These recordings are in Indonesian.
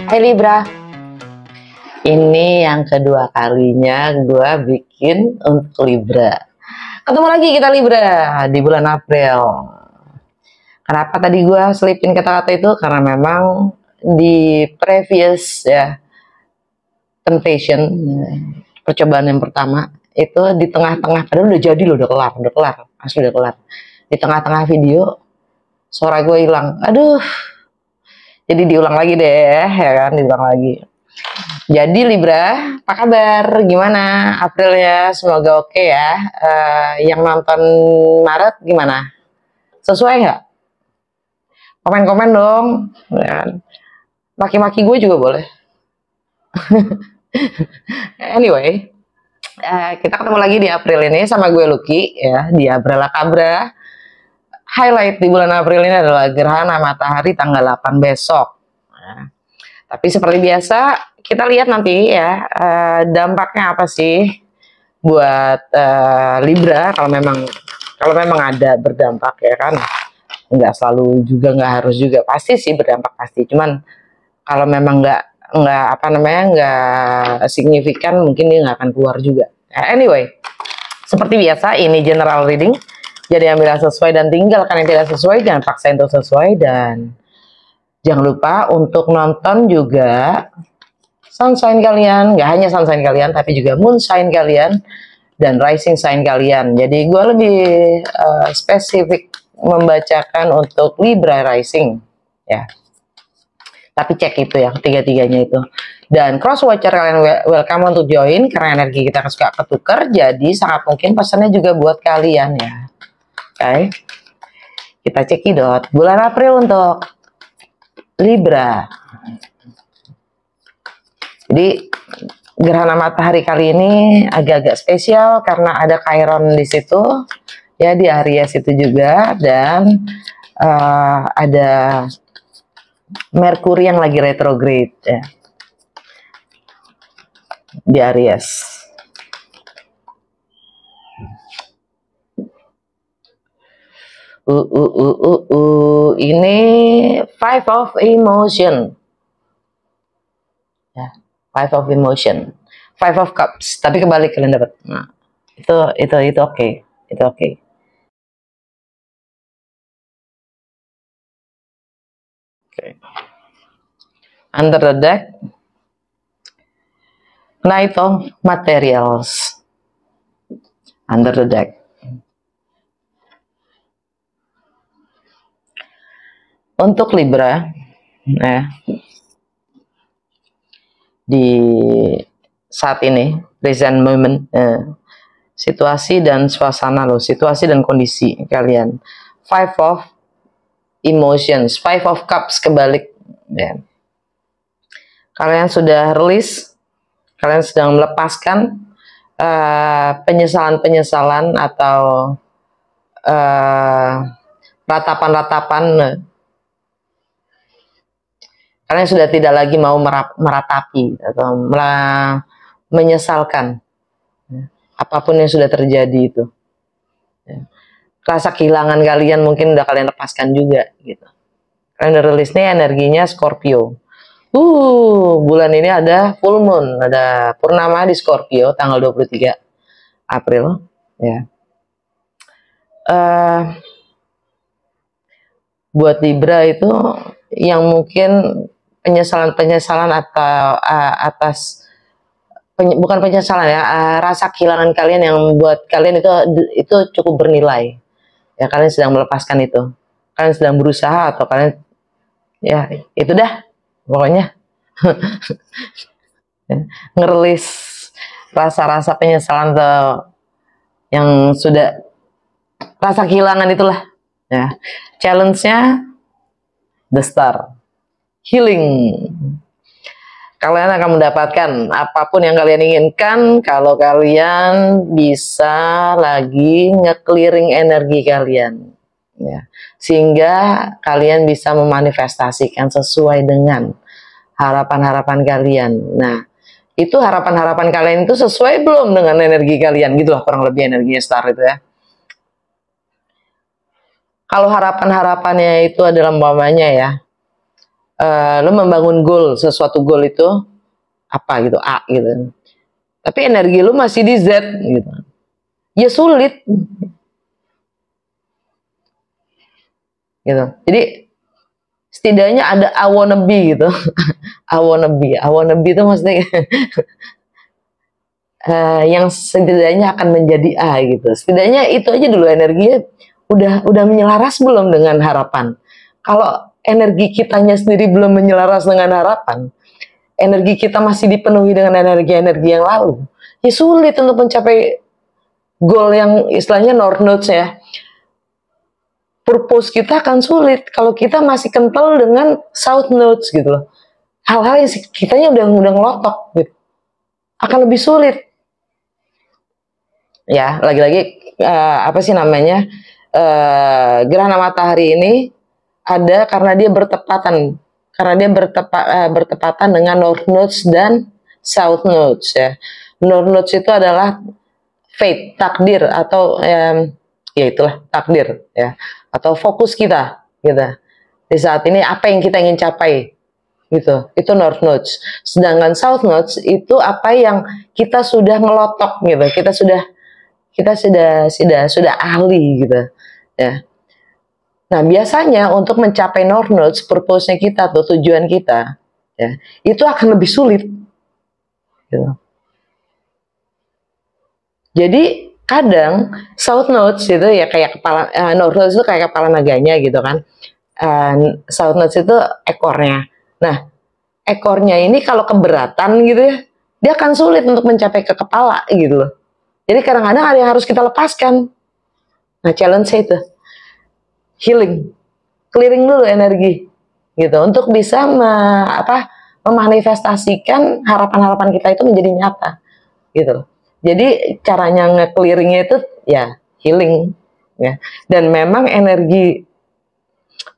Hai Libra, ini yang kedua kalinya gue bikin untuk Libra. Ketemu lagi kita Libra di bulan April. Kenapa tadi gue selipin kata-kata itu? Karena memang di previous ya temptation, percobaan yang pertama itu di tengah-tengah, padahal udah jadi loh, udah kelar, asli udah kelar. Di tengah-tengah video suara gue hilang. Aduh, jadi diulang lagi deh, ya kan, diulang lagi. Jadi Libra, apa kabar? Gimana Aprilnya? Semoga oke ya. Yang nonton Maret gimana? Sesuai nggak? Komen-komen dong. Ya. Maki-maki gue juga boleh. Anyway, kita ketemu lagi di April ini sama gue Lucky ya, di Abrela Kabra. Highlight di bulan April ini adalah gerhana matahari tanggal 8 besok. Nah, tapi seperti biasa kita lihat nanti ya dampaknya apa sih buat Libra kalau memang ada berdampak ya kan. Nggak selalu juga, nggak harus juga, pasti sih berdampak pasti. Cuman kalau memang nggak signifikan, mungkin dia nggak akan keluar juga. Anyway, seperti biasa ini general reading. Jadi ambil yang sesuai dan tinggalkan yang tidak sesuai, jangan paksa untuk sesuai. Dan jangan lupa untuk nonton juga sun sign kalian, nggak hanya sun sign kalian, tapi juga moon sign kalian dan rising sign kalian. Jadi gue lebih spesifik membacakan untuk Libra rising ya. Tapi cek itu ya, ketiga-tiganya itu. Dan cross watcher kalian welcome untuk join, karena energi kita suka ketukar, jadi sangat mungkin pesannya juga buat kalian ya. Oke, kita cekidot bulan April untuk Libra. Jadi gerhana matahari kali ini agak-agak spesial karena ada Chiron di situ ya, di Aries itu juga, dan ada Merkuri yang lagi retrograde ya di Aries. Ini Five of Emotion ya, Five of Emotion, Five of Cups, tapi kebalik kalian dapat. Nah, itu oke. Itu oke. Under the deck, Knight of Materials. Under the deck. Untuk Libra, di saat ini, present moment, situasi dan suasana loh, situasi dan kondisi kalian. Five of Emotions, Five of Cups kebalik. Ya. Kalian sudah release, kalian sedang melepaskan penyesalan-penyesalan atau ratapan-ratapan. Kalian sudah tidak lagi mau meratapi atau menyesalkan apapun yang sudah terjadi itu. Rasa kehilangan kalian mungkin udah kalian lepaskan juga gitu. Kalian udah rilis nih energinya Scorpio. Bulan ini ada full moon, ada purnama di Scorpio tanggal 23 April ya. Buat Libra itu yang mungkin penyesalan atau bukan penyesalan ya, rasa kehilangan kalian yang buat kalian itu cukup bernilai ya. Kalian sedang melepaskan itu, kalian sedang berusaha, atau kalian ya itu dah pokoknya ngerilis rasa-rasa penyesalan atau yang sudah rasa kehilangan itulah ya. Challenge-nya the star healing. Kalian akan mendapatkan apapun yang kalian inginkan kalau kalian bisa lagi nge-clearing energi kalian ya, sehingga kalian bisa memanifestasikan sesuai dengan harapan-harapan kalian. Nah, itu harapan-harapan kalian itu sesuai belum dengan energi kalian, gitulah kurang lebih energi star itu ya. Kalau harapan-harapannya itu adalah umpamanya ya, Lo membangun goal, sesuatu goal itu apa gitu, A gitu. Tapi energi lo masih di Z gitu. Ya sulit. Gitu. Jadi setidaknya ada I wanna be gitu. I wanna be itu maksudnya yang setidaknya akan menjadi A gitu. Setidaknya itu aja dulu energinya udah menyelaras belum dengan harapan. Kalau energi kitanya sendiri belum menyelaras dengan harapan, energi kita masih dipenuhi dengan energi-energi yang lalu, ya sulit untuk mencapai goal yang istilahnya North Nodes ya. Purpose kita akan sulit kalau kita masih kental dengan South Nodes gitu loh. Hal-hal yang kitanya udah ngelotok gitu, akan lebih sulit. Ya, lagi-lagi apa sih namanya, gerhana matahari ini ada karena dia bertepatan dengan North Nodes dan South Nodes ya. North Nodes itu adalah fate, takdir, atau ya itulah takdir ya, atau fokus kita gitu. Di saat ini apa yang kita ingin capai gitu, itu North Nodes. Sedangkan South Nodes itu apa yang kita sudah ngelotok gitu, kita sudah ahli gitu ya. Nah, biasanya untuk mencapai North Nodes, purpose-nya kita atau tujuan kita ya, itu akan lebih sulit gitu. Jadi kadang South Nodes itu ya kayak kepala, North Nodes itu kayak kepala naganya gitu kan. South Nodes itu ekornya. Nah, ekornya ini kalau keberatan gitu ya, dia akan sulit untuk mencapai ke kepala gitu loh. Jadi kadang-kadang ada yang harus kita lepaskan. Nah, challenge-nya itu healing, clearing dulu energi gitu untuk bisa memanifestasikan harapan-harapan kita itu menjadi nyata gitu. Jadi caranya nge-clearingnya itu ya healing ya. Dan memang energi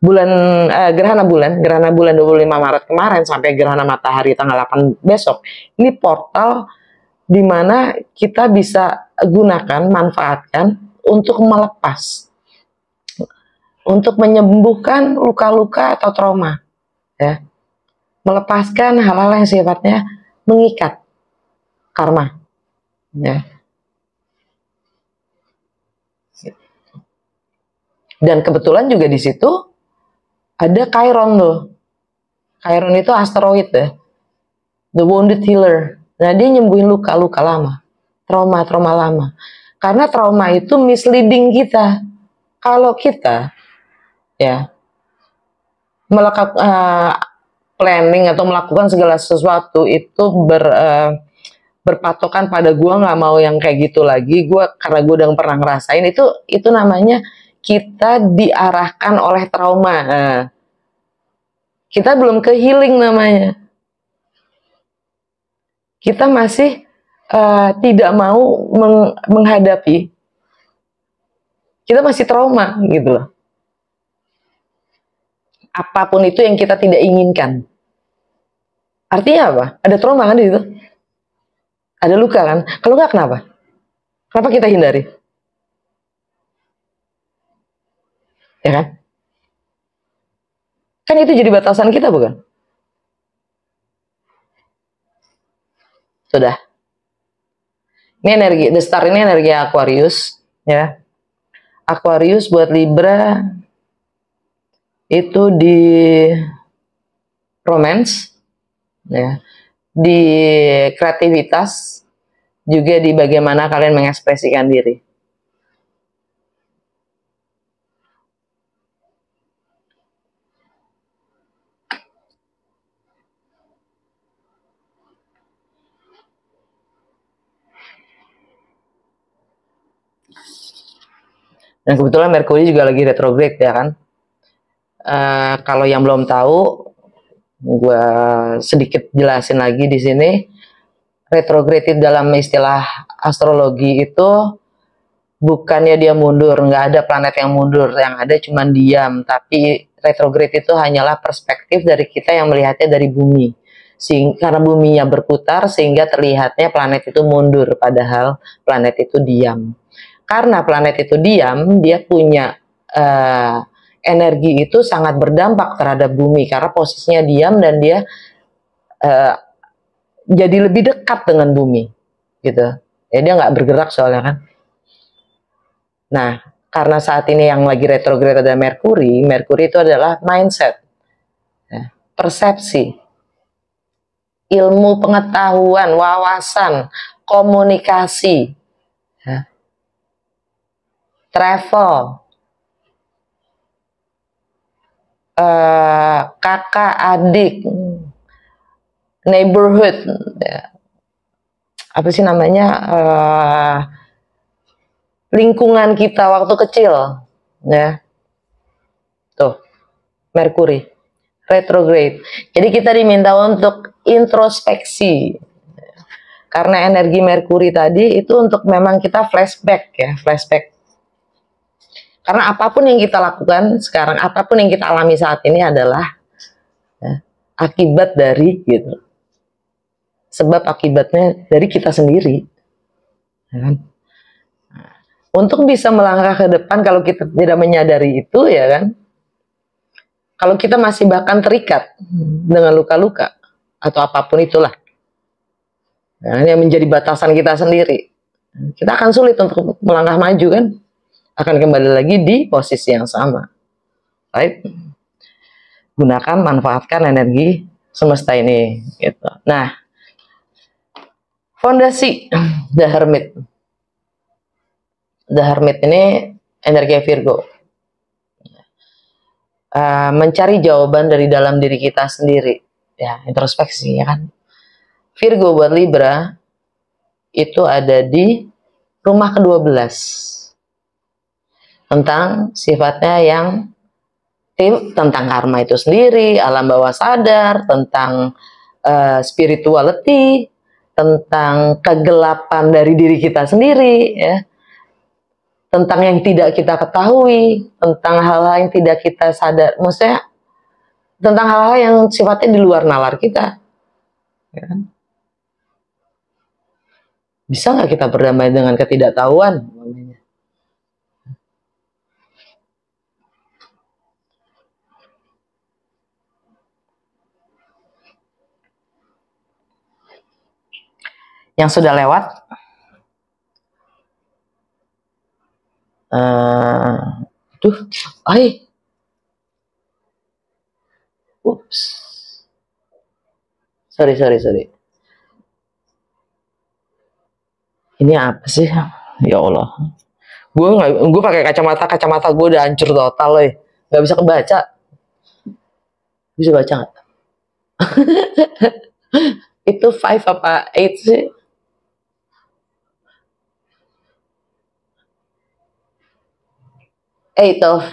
gerhana bulan 25 Maret kemarin sampai gerhana matahari tanggal 8 besok, ini portal di mana kita bisa gunakan, manfaatkan untuk melepas, untuk menyembuhkan luka-luka atau trauma ya, melepaskan hal-hal yang sifatnya mengikat karma ya. Dan kebetulan juga di situ ada Chiron tuh. Chiron itu asteroid ya, the wounded healer. Nah, dia nyembuhin luka-luka lama, trauma-trauma lama. Karena trauma itu misleading kita. Kalau kita ya melakukan planning atau melakukan segala sesuatu itu berpatokan pada gue nggak mau yang kayak gitu lagi, karena gue udah pernah ngerasain itu namanya kita diarahkan oleh trauma. Nah, kita belum ke healing namanya. Kita masih tidak mau menghadapi, kita masih trauma gitu loh. Apapun itu yang kita tidak inginkan. Artinya apa? Ada trauma kan di situ? Ada luka kan? Kalau nggak kenapa? Kenapa kita hindari? Ya kan? Kan itu jadi batasan kita bukan? Sudah. Ini energi, the star ini energi Aquarius ya. Aquarius buat Libra itu di romance ya, di kreativitas, juga di bagaimana kalian mengekspresikan diri. Dan kebetulan Merkuri juga lagi retrograde ya kan. Kalau yang belum tahu, gue sedikit jelasin lagi di sini. Retrograde dalam istilah astrologi itu bukannya dia mundur, nggak ada planet yang mundur, yang ada cuma diam. Tapi retrograde itu hanyalah perspektif dari kita yang melihatnya dari bumi. Karena buminya berputar sehingga terlihatnya planet itu mundur, padahal planet itu diam. Karena planet itu diam, dia punya energi itu sangat berdampak terhadap bumi karena posisinya diam dan dia jadi lebih dekat dengan bumi gitu ya, dia nggak bergerak soalnya kan. Nah, karena saat ini yang lagi retrograde ada Merkuri. Merkuri itu adalah mindset ya, persepsi, ilmu pengetahuan, wawasan, komunikasi ya, travel, kakak adik, neighborhood ya. Apa sih namanya, lingkungan kita waktu kecil ya, tuh Merkuri retrograde. Jadi kita diminta untuk introspeksi karena energi Merkuri tadi itu untuk memang kita flashback ya, flashback. Karena apapun yang kita lakukan sekarang, apapun yang kita alami saat ini adalah ya, akibat dari gitu, sebab akibatnya dari kita sendiri ya kan? Untuk bisa melangkah ke depan, kalau kita tidak menyadari itu ya kan, kalau kita masih bahkan terikat dengan luka-luka atau apapun itulah ya, yang menjadi batasan kita sendiri, kita akan sulit untuk melangkah maju kan, akan kembali lagi di posisi yang sama. Right? Gunakan, manfaatkan energi semesta ini gitu. Nah, fondasi The Hermit. The Hermit ini energi Virgo. Mencari jawaban dari dalam diri kita sendiri. Ya, introspeksi ya kan. Virgo buat Libra itu ada di rumah ke-12. Tentang sifatnya yang tentang karma itu sendiri, alam bawah sadar, tentang spirituality, tentang kegelapan dari diri kita sendiri ya. Tentang yang tidak kita ketahui, tentang hal-hal yang tidak kita sadar, maksudnya tentang hal-hal yang sifatnya di luar nalar kita ya kan? Bisa nggak kita berdamai dengan ketidaktahuan? Yang sudah lewat sorry. Ini apa sih? Ya Allah. Gue pakai kacamata gue udah hancur total loh. Nggak bisa kebaca. Bisa baca nggak? Itu 5 apa 8 sih? Eight of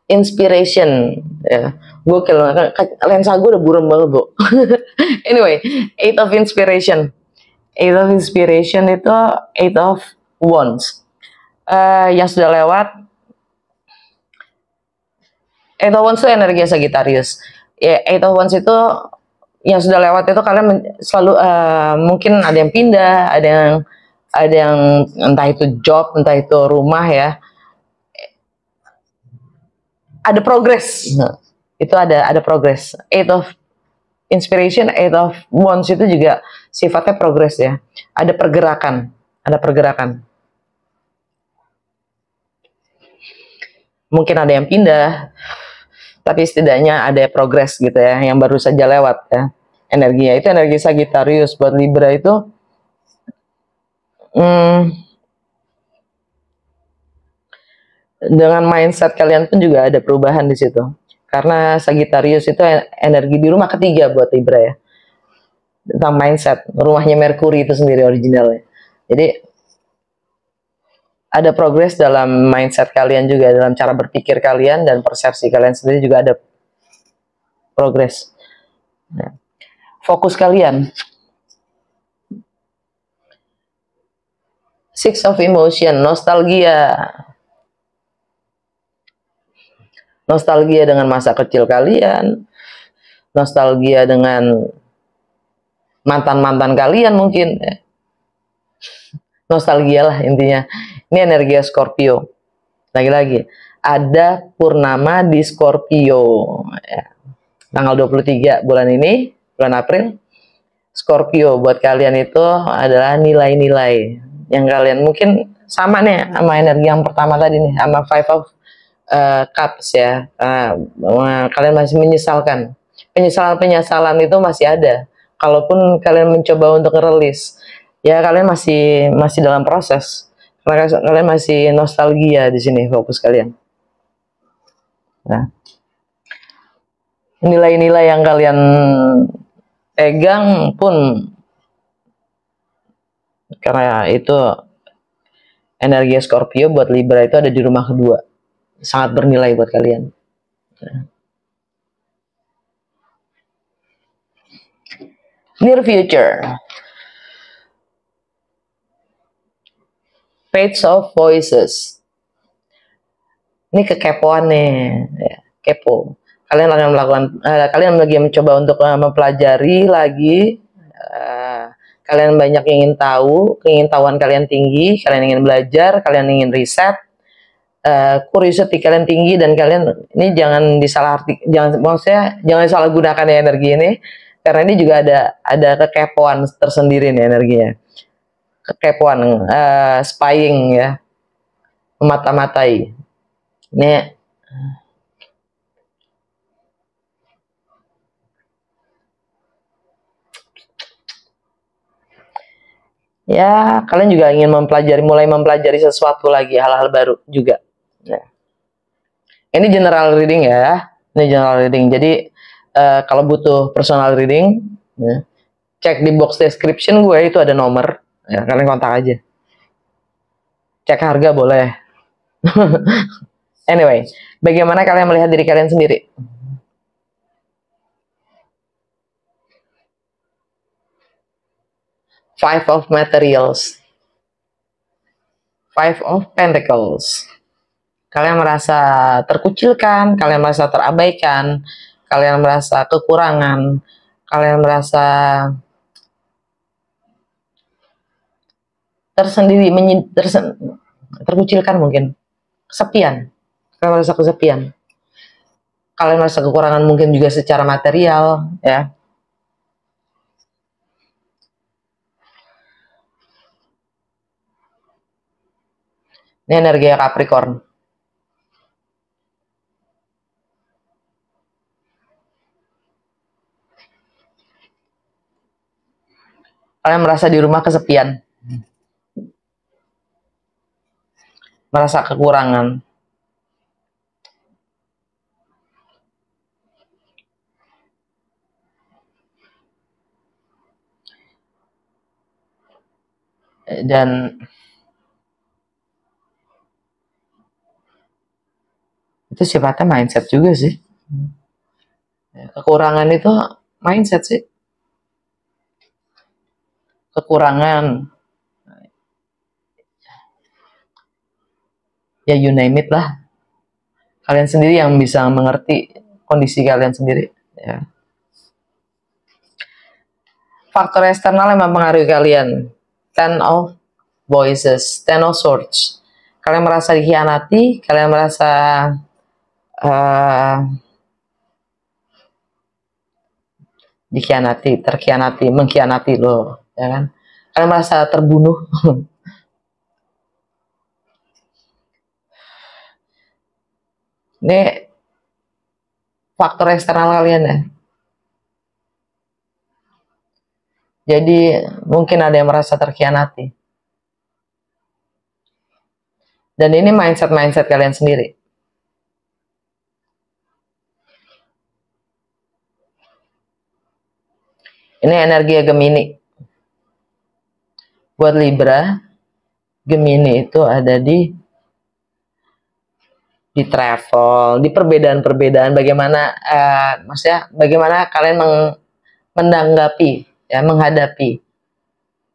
Inspiration ya. Gokil, lensa gue udah buram banget bu. Anyway, Eight of Inspiration. Eight of Inspiration itu Eight of Wands. Yang sudah lewat, Eight of Wands itu energi Sagittarius. Ya, Eight of Wands itu yang sudah lewat itu kalian selalu mungkin ada yang pindah, ada yang entah itu job, entah itu rumah ya. Ada progres. Nah, itu ada progres. Eight of Inspiration, Eight of Wands itu juga sifatnya progres ya. Ada pergerakan. Mungkin ada yang pindah, tapi setidaknya ada progres gitu ya, yang baru saja lewat ya. Energinya itu energi Sagittarius. Buat Libra itu dengan mindset kalian pun juga ada perubahan di situ. Karena Sagittarius itu energi di rumah ketiga buat Libra ya. Tentang mindset, rumahnya Merkuri itu sendiri originalnya. Jadi ada progres dalam mindset kalian juga, dalam cara berpikir kalian dan persepsi kalian sendiri juga ada progres. Nah, fokus kalian. Six of Emotion, nostalgia dengan masa kecil kalian, nostalgia dengan mantan-mantan kalian mungkin ya. Nostalgia lah intinya. Ini energi Scorpio. Lagi-lagi ada purnama di Scorpio ya. Tanggal 23 bulan ini, bulan April. Scorpio buat kalian itu adalah nilai-nilai yang kalian mungkin sama nih sama energi yang pertama tadi nih, sama Five of Cups ya. Kalian masih menyesalkan. Penyesalan itu masih ada. Kalaupun kalian mencoba untuk rilis, ya kalian masih dalam proses. Karena kalian masih nostalgia di sini fokus kalian. Nah, nilai-nilai yang kalian pegang pun karena itu energi Scorpio buat Libra itu ada di rumah kedua, sangat bernilai buat kalian. Near future, Page of Voices. Ini kekepoan nih, ya, kepo. Kalian akan melakukan, kalian lagi mencoba untuk mempelajari lagi. Kalian banyak ingin tahu, keingintahuan kalian tinggi, kalian ingin belajar, kalian ingin riset, curiosity kalian tinggi, dan kalian ini jangan disalah arti, maksudnya jangan salah gunakan ya energi ini, karena ini juga ada kekepoan tersendiri nih energinya, kekepoan, spying ya, memata-matai. Ini ya kalian juga ingin mulai mempelajari sesuatu lagi, hal-hal baru juga. Nah, ini general reading ya, ini general reading. Jadi kalau butuh personal reading, ya, cek di box description gue itu ada nomor, ya, kalian kontak aja. Cek harga boleh. Anyway, bagaimana kalian melihat diri kalian sendiri? Five of Materials, Five of Pentacles. Kalian merasa terkucilkan, kalian merasa terabaikan, kalian merasa kekurangan, kalian merasa tersendiri, terkucilkan mungkin, kesepian, kalian merasa kesepian, kalian merasa kekurangan mungkin juga secara material ya. Ini energi Capricorn. Kalian merasa di rumah kesepian, merasa kekurangan. Dan itu sifatnya mindset juga sih. Kekurangan itu mindset sih. Kekurangan, ya you name it lah. Kalian sendiri yang bisa mengerti kondisi kalian sendiri ya. Faktor eksternal yang mempengaruhi kalian. Ten of Voices, Ten of Swords. Kalian merasa dikhianati, kalian merasa dikhianati, terkhianati, mengkhianati loh, ya kan? Kalian merasa terbunuh. Ini faktor eksternal kalian ya. Jadi mungkin ada yang merasa terkhianati. Dan ini mindset kalian sendiri. Ini energi Gemini. Buat Libra, Gemini itu ada di travel, di perbedaan-perbedaan, bagaimana maksudnya bagaimana kalian menanggapi ya, menghadapi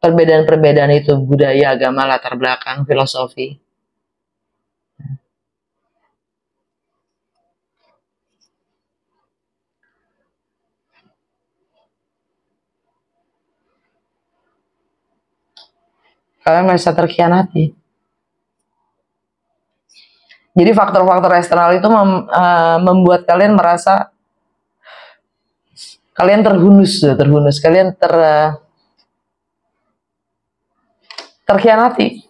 perbedaan-perbedaan itu, budaya, agama, latar belakang, filosofi. Kalian merasa terkhianati. Jadi faktor-faktor eksternal itu membuat kalian merasa kalian terhunus, kalian terkhianati.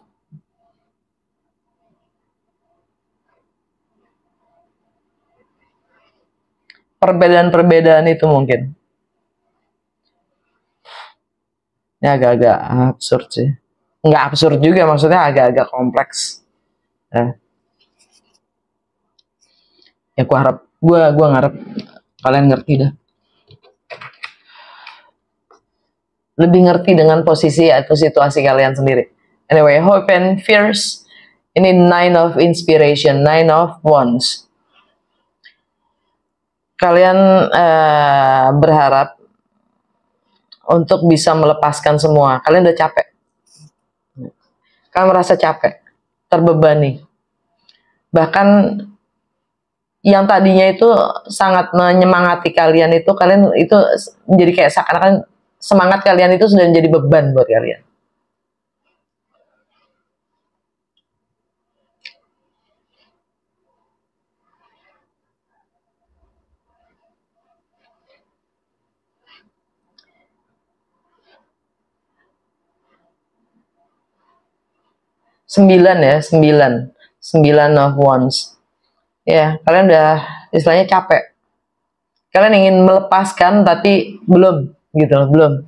Perbedaan-perbedaan itu mungkin. Ini agak-agak absurd sih. Nggak absurd juga, maksudnya agak-agak kompleks. Ya gua ngarep kalian ngerti dah. Lebih ngerti dengan posisi atau situasi kalian sendiri. Anyway, hope and fears. Ini 9 of inspiration, 9 of wands. Kalian berharap untuk bisa melepaskan semua. Kalian udah capek. Kalian merasa capek, terbebani. Bahkan yang tadinya itu sangat menyemangati kalian itu menjadi kayak seakan-akan semangat kalian itu sudah menjadi beban buat kalian. Sembilan of wands. Ya, kalian udah istilahnya capek. Kalian ingin melepaskan tapi belum, gitu loh, belum.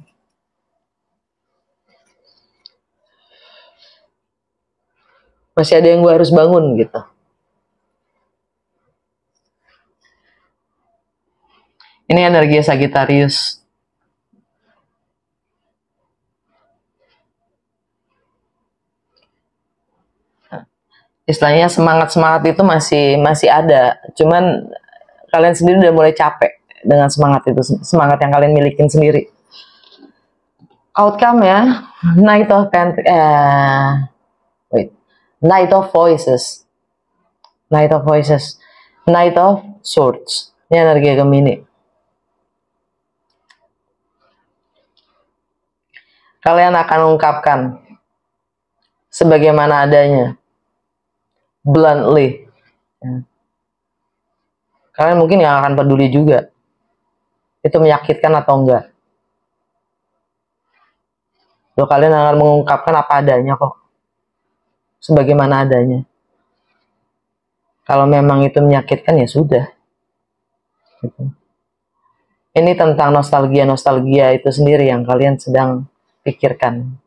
Masih ada yang gue harus bangun gitu. Ini energi Sagittarius. Istilahnya semangat itu masih ada, cuman kalian sendiri udah mulai capek dengan semangat itu, semangat yang kalian milikin sendiri. Outcome ya, Knight of Voices, Knight of Swords. Ini energi Gemini. Kalian akan ungkapkan sebagaimana adanya, bluntly. Kalian mungkin yang akan peduli juga itu menyakitkan atau enggak. Loh, kalian akan mengungkapkan apa adanya kok, sebagaimana adanya. Kalau memang itu menyakitkan ya sudah. Gitu. Ini tentang nostalgia itu sendiri yang kalian sedang pikirkan.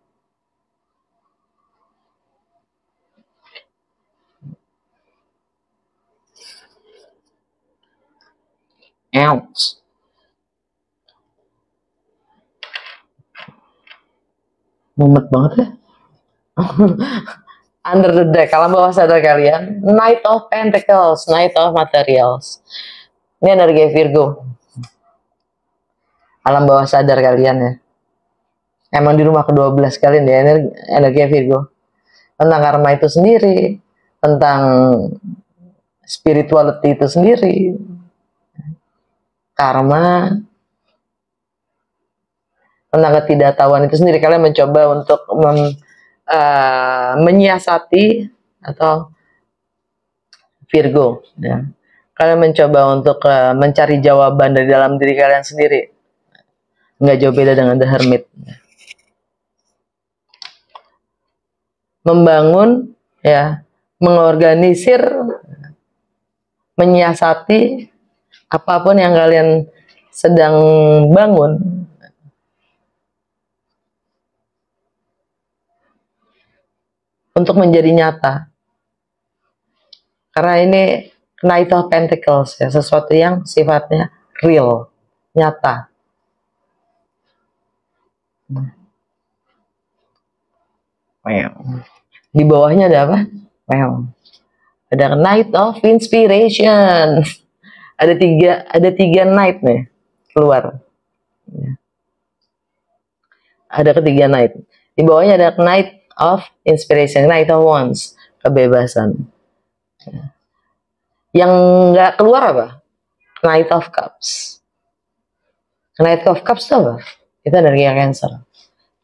Ouch. Mumet banget ya. Under the deck, alam bawah sadar kalian, Knight of Pentacles, Knight of Materials. Ini energi Virgo. Alam bawah sadar kalian ya. Emang di rumah ke-12 kalian ya, energi Virgo. Tentang karma itu sendiri, tentang spirituality itu sendiri. Karma, tentang ketidaktahuan itu sendiri. Kalian mencoba untuk menyiasati atau Virgo ya. Kalian mencoba untuk mencari jawaban dari dalam diri kalian sendiri. Nggak jauh beda dengan The Hermit. Membangun ya, mengorganisir, menyiasati apapun yang kalian sedang bangun. Untuk menjadi nyata. Karena ini Knight of Pentacles ya, sesuatu yang sifatnya real, nyata. Di bawahnya ada apa? Ada Knight of Inspiration. Ada tiga Knight nih keluar. Ada ketiga Knight. Di bawahnya ada Knight of Inspiration, Knight of Wands, kebebasan. Yang nggak keluar apa? Knight of Cups. Knight of Cups itu apa? Itu energi yang Cancer.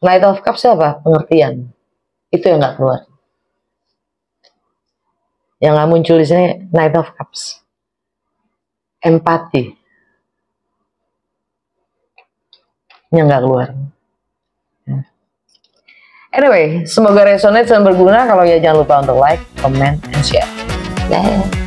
Knight of Cups itu apa? Pengertian. Itu yang nggak keluar. Yang nggak muncul di sini Knight of Cups. Empati. Yang nggak keluar. Anyway, semoga resonate dan berguna. Kalau ya jangan lupa untuk like, comment, and share. Dah.